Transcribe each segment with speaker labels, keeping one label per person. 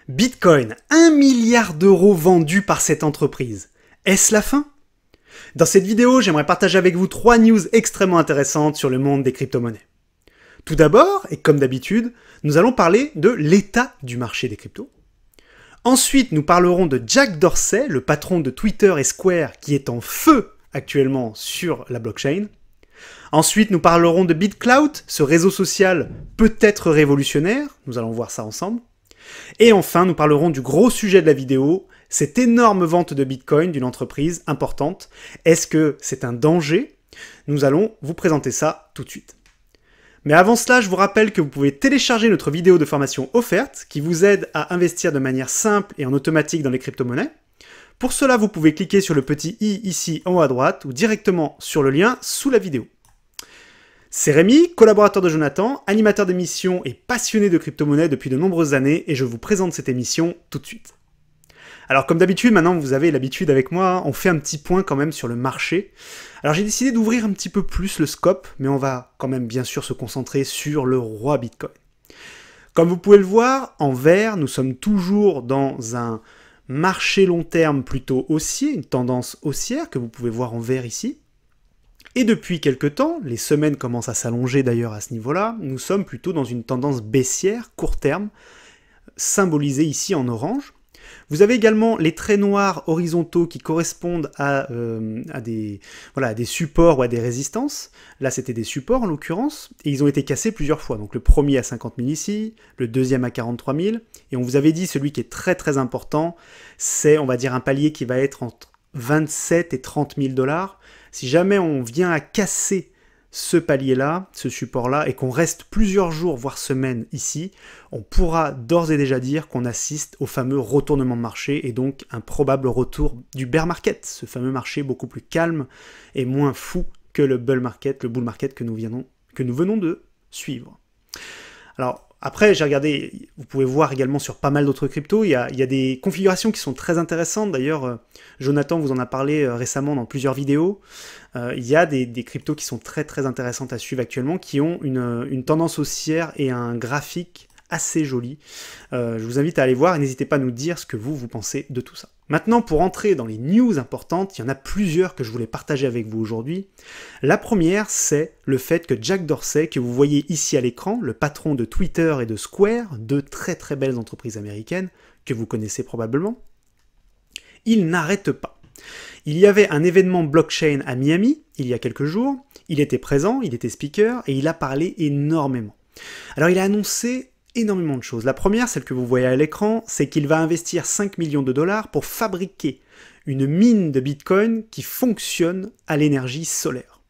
Speaker 1: Bitcoin, 1 milliard d'euros vendus par cette entreprise. Est-ce la fin? Dans cette vidéo, j'aimerais partager avec vous 3 news extrêmement intéressantes sur le monde des crypto-monnaies. Tout d'abord, et comme d'habitude, nous allons parler de l'état du marché des cryptos. Ensuite, nous parlerons de Jack Dorsey, le patron de Twitter et Square, qui est en feu actuellement sur la blockchain. Ensuite, nous parlerons de BitClout, ce réseau social peut-être révolutionnaire, nous allons voir ça ensemble. Et enfin, nous parlerons du gros sujet de la vidéo, cette énorme vente de Bitcoin d'une entreprise importante. Est-ce que c'est un danger? Nous allons vous présenter ça tout de suite. Mais avant cela, je vous rappelle que vous pouvez télécharger notre vidéo de formation offerte qui vous aide à investir de manière simple et en automatique dans les crypto-monnaies. Pour cela, vous pouvez cliquer sur le petit i ici en haut à droite ou directement sur le lien sous la vidéo. C'est Rémi, collaborateur de Jonathan, animateur d'émission et passionné de crypto-monnaies depuis de nombreuses années et je vous présente cette émission tout de suite. Alors comme d'habitude, maintenant vous avez l'habitude avec moi, on fait un petit point quand même sur le marché. Alors j'ai décidé d'ouvrir un petit peu plus le scope, mais on va quand même bien sûr se concentrer sur le roi Bitcoin. Comme vous pouvez le voir, en vert, nous sommes toujours dans un marché long terme plutôt haussier, une tendance haussière que vous pouvez voir en vert ici. Et depuis quelques temps, les semaines commencent à s'allonger d'ailleurs à ce niveau-là, nous sommes plutôt dans une tendance baissière, court terme, symbolisée ici en orange. Vous avez également les traits noirs horizontaux qui correspondent à des supports ou à des résistances. Là, c'était des supports en l'occurrence, et ils ont été cassés plusieurs fois. Donc le premier à 50 000 ici, le deuxième à 43 000, et on vous avait dit celui qui est très très important, c'est on va dire un palier qui va être entre 27 et 30 000 $. Si jamais on vient à casser ce palier-là, ce support-là, et qu'on reste plusieurs jours, voire semaines ici, on pourra d'ores et déjà dire qu'on assiste au fameux retournement de marché et donc un probable retour du bear market, ce fameux marché beaucoup plus calme et moins fou que le bull market que nous venons de suivre. Alors, après, j'ai regardé, vous pouvez voir également sur pas mal d'autres cryptos, il y a des configurations qui sont très intéressantes. D'ailleurs, Jonathan vous en a parlé récemment dans plusieurs vidéos. Il y a des cryptos qui sont très très intéressantes à suivre actuellement, qui ont une tendance haussière et un graphique assez joli. Je vous invite à aller voir et n'hésitez pas à nous dire ce que vous pensez de tout ça. Maintenant, pour entrer dans les news importantes, il y en a plusieurs que je voulais partager avec vous aujourd'hui. La première, c'est le fait que Jack Dorsey, que vous voyez ici à l'écran, le patron de Twitter et de Square, deux très très belles entreprises américaines, que vous connaissez probablement, il n'arrête pas. Il y avait un événement blockchain à Miami, il y a quelques jours, il était présent, il était speaker, et il a parlé énormément. Alors il a annoncé énormément de choses. La première, celle que vous voyez à l'écran, c'est qu'il va investir 5 millions de dollars pour fabriquer une mine de Bitcoin qui fonctionne à l'énergie solaire.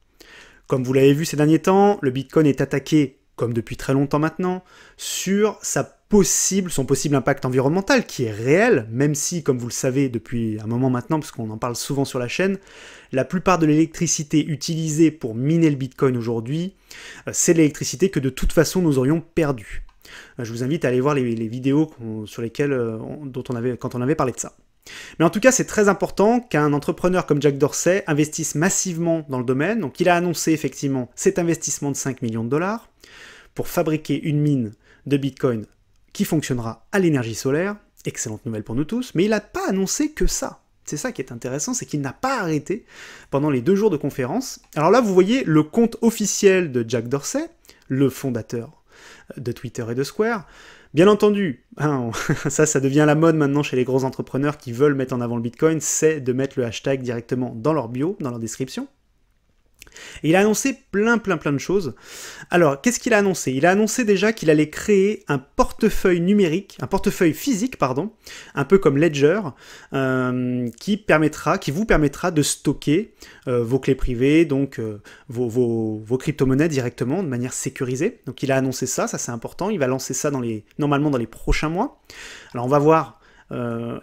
Speaker 1: Comme vous l'avez vu ces derniers temps, le Bitcoin est attaqué, comme depuis très longtemps maintenant, sur son possible impact environnemental, qui est réel, même si, comme vous le savez depuis un moment maintenant, parce qu'on en parle souvent sur la chaîne, la plupart de l'électricité utilisée pour miner le Bitcoin aujourd'hui, c'est l'électricité que de toute façon nous aurions perdue. Je vous invite à aller voir les vidéos sur lesquelles, quand on avait parlé de ça. Mais en tout cas, c'est très important qu'un entrepreneur comme Jack Dorsey investisse massivement dans le domaine. Donc il a annoncé effectivement cet investissement de 5 millions de dollars pour fabriquer une mine de Bitcoin qui fonctionnera à l'énergie solaire. Excellente nouvelle pour nous tous. Mais il n'a pas annoncé que ça. C'est ça qui est intéressant, c'est qu'il n'a pas arrêté pendant les 2 jours de conférence. Alors là, vous voyez le compte officiel de Jack Dorsey, le fondateur de Twitter et de Square. Bien entendu, ça devient la mode maintenant chez les gros entrepreneurs qui veulent mettre en avant le Bitcoin, c'est de mettre le hashtag directement dans leur bio, dans leur description. Et il a annoncé plein de choses. Alors, qu'est-ce qu'il a annoncé? Il a annoncé déjà qu'il allait créer un portefeuille numérique, un portefeuille physique, pardon, un peu comme Ledger, qui vous permettra de stocker vos clés privées, donc vos crypto-monnaies directement, de manière sécurisée. Donc il a annoncé ça c'est important, il va lancer ça normalement dans les prochains mois. Alors on va voir,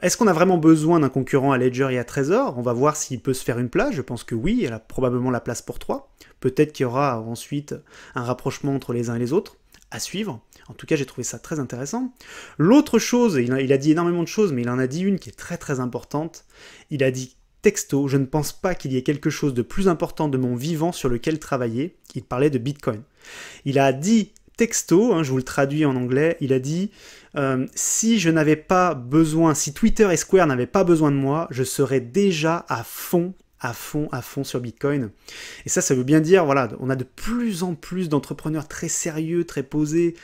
Speaker 1: est-ce qu'on a vraiment besoin d'un concurrent à Ledger et à Trezor? On va voir s'il peut se faire une place, je pense que oui, il a probablement la place pour 3. Peut-être qu'il y aura ensuite un rapprochement entre les uns et les autres, à suivre. En tout cas, j'ai trouvé ça très intéressant. L'autre chose, il a dit énormément de choses, mais il en a dit une qui est très très importante. Il a dit texto, je ne pense pas qu'il y ait quelque chose de plus important de mon vivant sur lequel travailler. Il parlait de Bitcoin. Il a dit texto, je vous le traduis en anglais, il a dit Si je n'avais pas besoin, si Twitter et Square n'avaient pas besoin de moi, je serais déjà à fond sur Bitcoin. Et ça veut bien dire, voilà, on a de plus en plus d'entrepreneurs très sérieux, très posés,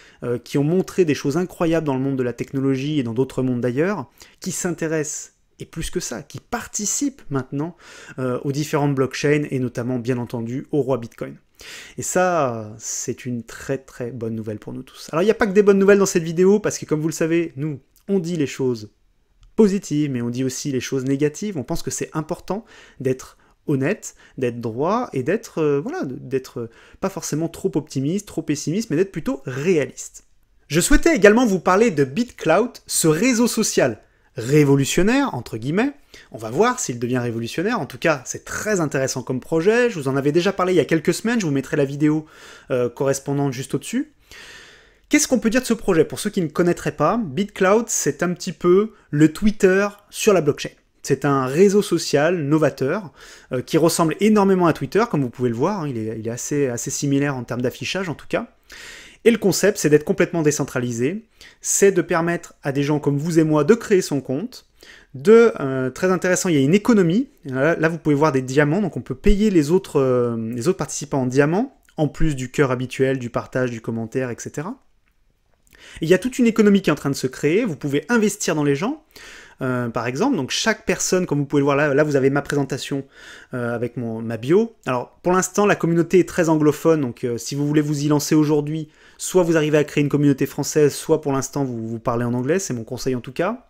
Speaker 1: qui ont montré des choses incroyables dans le monde de la technologie et dans d'autres mondes d'ailleurs, qui s'intéressent, et plus que ça, qui participent maintenant aux différentes blockchains et notamment, bien entendu, au roi Bitcoin. Et ça, c'est une très très bonne nouvelle pour nous tous. Alors il n'y a pas que des bonnes nouvelles dans cette vidéo, parce que comme vous le savez, nous, on dit les choses positives, mais on dit aussi les choses négatives. On pense que c'est important d'être honnête, d'être droit, et d'être voilà, d'être pas forcément trop optimiste, trop pessimiste, mais d'être plutôt réaliste. Je souhaitais également vous parler de BitClout, ce réseau social révolutionnaire, entre guillemets. On va voir s'il devient révolutionnaire. En tout cas, c'est très intéressant comme projet. Je vous en avais déjà parlé il y a quelques semaines. Je vous mettrai la vidéo correspondante juste au-dessus. Qu'est-ce qu'on peut dire de ce projet? Pour ceux qui ne connaîtraient pas, BitClout, c'est un petit peu le Twitter sur la blockchain. C'est un réseau social novateur qui ressemble énormément à Twitter, comme vous pouvez le voir. Hein, il est assez similaire en termes d'affichage, en tout cas. Et le concept, c'est d'être complètement décentralisé. C'est de permettre à des gens comme vous et moi de créer son compte. Très intéressant, il y a une économie. Là, vous pouvez voir des diamants, donc on peut payer les autres participants en diamants, en plus du cœur habituel, du partage, du commentaire, etc. Et il y a toute une économie qui est en train de se créer. Vous pouvez investir dans les gens. Par exemple, donc chaque personne, comme vous pouvez le voir là vous avez ma présentation avec ma bio. Alors pour l'instant la communauté est très anglophone, donc si vous voulez vous y lancer aujourd'hui, soit vous arrivez à créer une communauté française, soit pour l'instant vous parlez en anglais, c'est mon conseil en tout cas.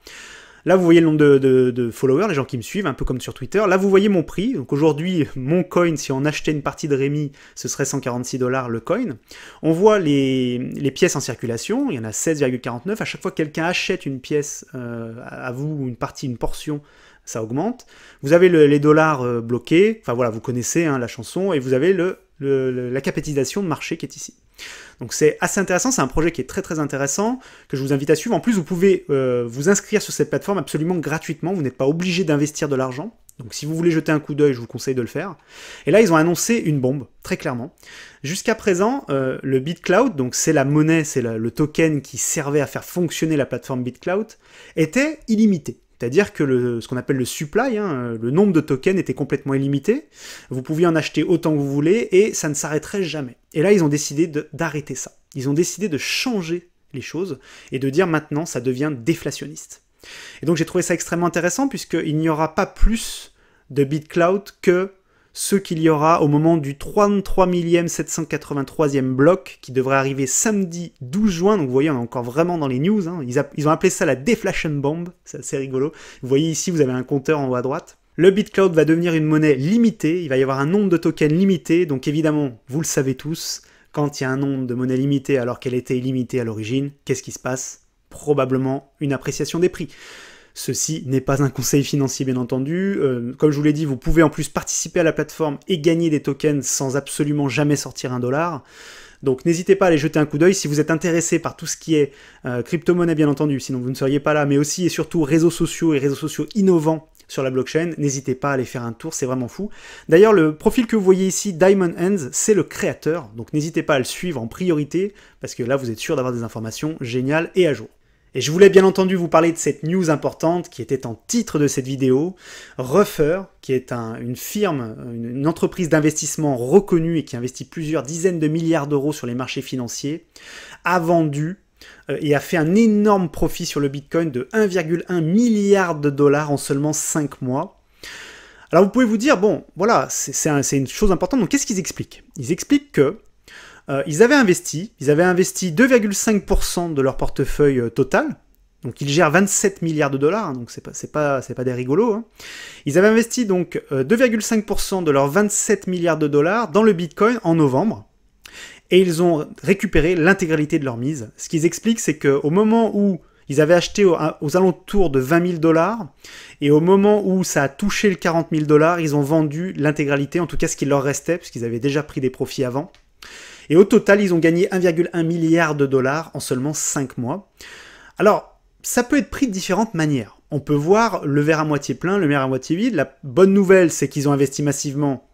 Speaker 1: Là, vous voyez le nombre de followers, les gens qui me suivent, un peu comme sur Twitter. Là, vous voyez mon prix. Donc aujourd'hui, mon coin, si on achetait une partie de Rémi, ce serait 146 $ le coin. On voit les pièces en circulation. Il y en a 16,49. À chaque fois que quelqu'un achète une pièce à vous, une partie, une portion, ça augmente. Vous avez les dollars bloqués. Enfin voilà, vous connaissez hein, la chanson. Et vous avez la capitalisation de marché qui est ici. Donc c'est assez intéressant, c'est un projet qui est très très intéressant, que je vous invite à suivre. En plus, vous pouvez vous inscrire sur cette plateforme absolument gratuitement, vous n'êtes pas obligé d'investir de l'argent. Donc si vous voulez jeter un coup d'œil, je vous conseille de le faire. Et là, ils ont annoncé une bombe, très clairement. Jusqu'à présent, le BitClout, donc c'est la monnaie, c'est le token qui servait à faire fonctionner la plateforme BitClout, était illimité. C'est-à-dire que ce qu'on appelle le supply, hein, le nombre de tokens était complètement illimité. Vous pouviez en acheter autant que vous voulez et ça ne s'arrêterait jamais. Et là, ils ont décidé d'arrêter ça. Ils ont décidé de changer les choses et de dire maintenant, ça devient déflationniste. Et donc, j'ai trouvé ça extrêmement intéressant puisqu'il n'y aura pas plus de BitClout que ce qu'il y aura au moment du 33 783e bloc qui devrait arriver samedi 12 juin. Donc vous voyez, on est encore vraiment dans les news. Hein. Ils ont appelé ça la Deflation Bomb. C'est assez rigolo. Vous voyez ici, vous avez un compteur en haut à droite. Le BitClout va devenir une monnaie limitée. Il va y avoir un nombre de tokens limité. Donc évidemment, vous le savez tous, quand il y a un nombre de monnaies limitées alors qu'elle était illimitée à l'origine, qu'est-ce qui se passe? Probablement une appréciation des prix. Ceci n'est pas un conseil financier bien entendu, comme je vous l'ai dit, vous pouvez en plus participer à la plateforme et gagner des tokens sans absolument jamais sortir $1. Donc n'hésitez pas à aller jeter un coup d'œil si vous êtes intéressé par tout ce qui est crypto-monnaie bien entendu, sinon vous ne seriez pas là, mais aussi et surtout réseaux sociaux et réseaux sociaux innovants sur la blockchain, n'hésitez pas à aller faire un tour, c'est vraiment fou. D'ailleurs, le profil que vous voyez ici, Diamond Hands, c'est le créateur, donc n'hésitez pas à le suivre en priorité, parce que là vous êtes sûr d'avoir des informations géniales et à jour. Et je voulais bien entendu vous parler de cette news importante qui était en titre de cette vidéo. Ruffer, qui est une firme, une entreprise d'investissement reconnue et qui investit plusieurs dizaines de milliards d'euros sur les marchés financiers, a vendu et a fait un énorme profit sur le Bitcoin de 1,1 milliard de $, en seulement 5 mois. Alors vous pouvez vous dire, bon, voilà, c'est une chose importante, donc qu'est-ce qu'ils expliquent? Ils expliquent que ils avaient investi 2,5% de leur portefeuille total, donc ils gèrent 27 milliards de $, hein, donc c'est pas des rigolos. Hein. Ils avaient investi donc 2,5% de leurs 27 milliards de $ dans le Bitcoin en novembre, et ils ont récupéré l'intégralité de leur mise. Ce qu'ils expliquent, c'est qu'au moment où ils avaient acheté aux alentours de 20 000 $, et au moment où ça a touché le 40 000 $, ils ont vendu l'intégralité, en tout cas ce qui leur restait, puisqu'ils avaient déjà pris des profits avant. Et au total, ils ont gagné 1,1 milliard de $ en seulement 5 mois. Alors, ça peut être pris de différentes manières. On peut voir le verre à moitié plein, le verre à moitié vide. La bonne nouvelle, c'est qu'ils ont investi massivement.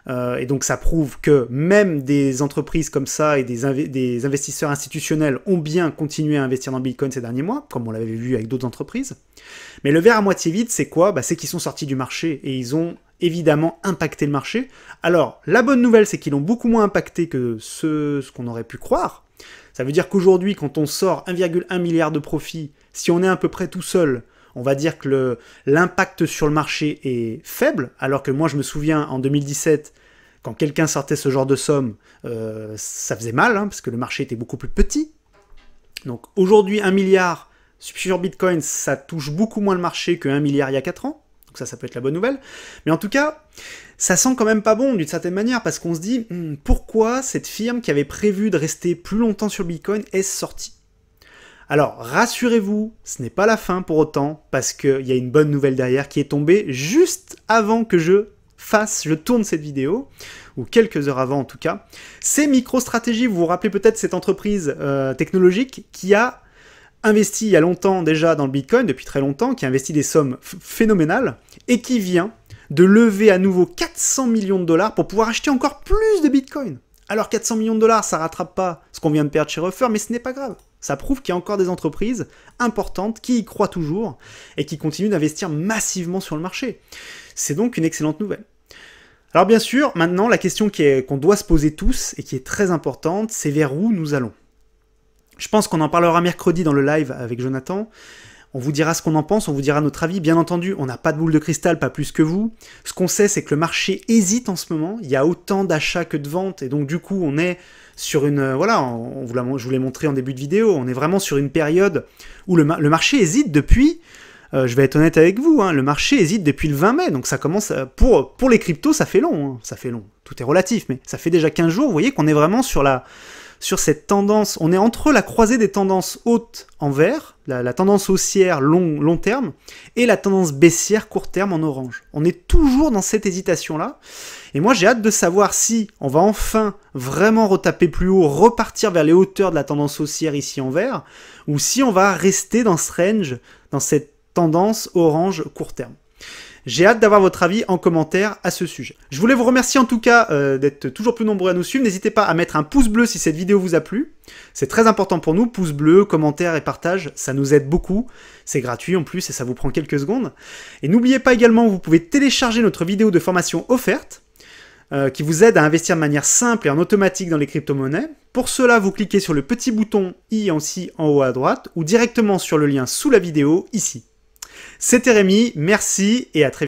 Speaker 1: Et donc ça prouve que même des entreprises comme ça et des investisseurs institutionnels ont bien continué à investir dans le Bitcoin ces derniers mois, comme on l'avait vu avec d'autres entreprises. Mais le verre à moitié vide, c'est quoi? C'est qu'ils sont sortis du marché et ils ont évidemment impacté le marché. Alors, la bonne nouvelle, c'est qu'ils l'ont beaucoup moins impacté que ce qu'on aurait pu croire. Ça veut dire qu'aujourd'hui, quand on sort 1,1 milliard de profits, si on est à peu près tout seul, on va dire que l'impact sur le marché est faible, alors que moi je me souviens en 2017, quand quelqu'un sortait ce genre de somme, ça faisait mal, parce que le marché était beaucoup plus petit. Donc aujourd'hui 1 milliard sur Bitcoin, ça touche beaucoup moins le marché que 1 milliard il y a 4 ans, donc ça peut être la bonne nouvelle. Mais en tout cas, ça sent quand même pas bon d'une certaine manière, parce qu'on se dit, pourquoi cette firme qui avait prévu de rester plus longtemps sur Bitcoin est sortie? Alors, rassurez-vous, ce n'est pas la fin pour autant, parce qu'il y a une bonne nouvelle derrière qui est tombée juste avant que je tourne cette vidéo, ou quelques heures avant en tout cas. C'est MicroStrategy, vous vous rappelez peut-être cette entreprise technologique qui a investi il y a longtemps déjà dans le Bitcoin, depuis très longtemps, qui a investi des sommes phénoménales, et qui vient de lever à nouveau 400 millions de dollars pour pouvoir acheter encore plus de Bitcoin. Alors 400 millions de dollars, ça rattrape pas ce qu'on vient de perdre chez Ruffer, mais ce n'est pas grave. Ça prouve qu'il y a encore des entreprises importantes qui y croient toujours et qui continuent d'investir massivement sur le marché. C'est donc une excellente nouvelle. Alors bien sûr, maintenant, la question qu'on doit se poser tous et qui est très importante, c'est vers où nous allons. Je pense qu'on en parlera mercredi dans le live avec Jonathan. On vous dira ce qu'on en pense, on vous dira notre avis. Bien entendu, on n'a pas de boule de cristal, pas plus que vous. Ce qu'on sait, c'est que le marché hésite en ce moment. Il y a autant d'achats que de ventes. Et donc, du coup, on est sur une... Voilà, je vous l'ai montré en début de vidéo. On est vraiment sur une période où le marché hésite depuis... je vais être honnête avec vous, le marché hésite depuis le 20 mai. Donc, ça commence... Pour les cryptos, ça fait long. Ça fait long. Tout est relatif, mais ça fait déjà 15 jours. Vous voyez qu'on est vraiment sur cette tendance, on est entre la croisée des tendances hautes en vert, la tendance haussière long terme, et la tendance baissière court terme en orange. On est toujours dans cette hésitation-là, et moi j'ai hâte de savoir si on va enfin vraiment retaper plus haut, repartir vers les hauteurs de la tendance haussière ici en vert, ou si on va rester dans ce range, dans cette tendance orange court terme. J'ai hâte d'avoir votre avis en commentaire à ce sujet. Je voulais vous remercier en tout cas d'être toujours plus nombreux à nous suivre. N'hésitez pas à mettre un pouce bleu si cette vidéo vous a plu. C'est très important pour nous, pouce bleu, commentaire et partage, ça nous aide beaucoup. C'est gratuit en plus et ça vous prend quelques secondes. Et n'oubliez pas également, vous pouvez télécharger notre vidéo de formation offerte qui vous aide à investir de manière simple et en automatique dans les crypto-monnaies. Pour cela, vous cliquez sur le petit bouton i aussi en haut à droite ou directement sur le lien sous la vidéo ici. C'était Rémi, merci et à très vite.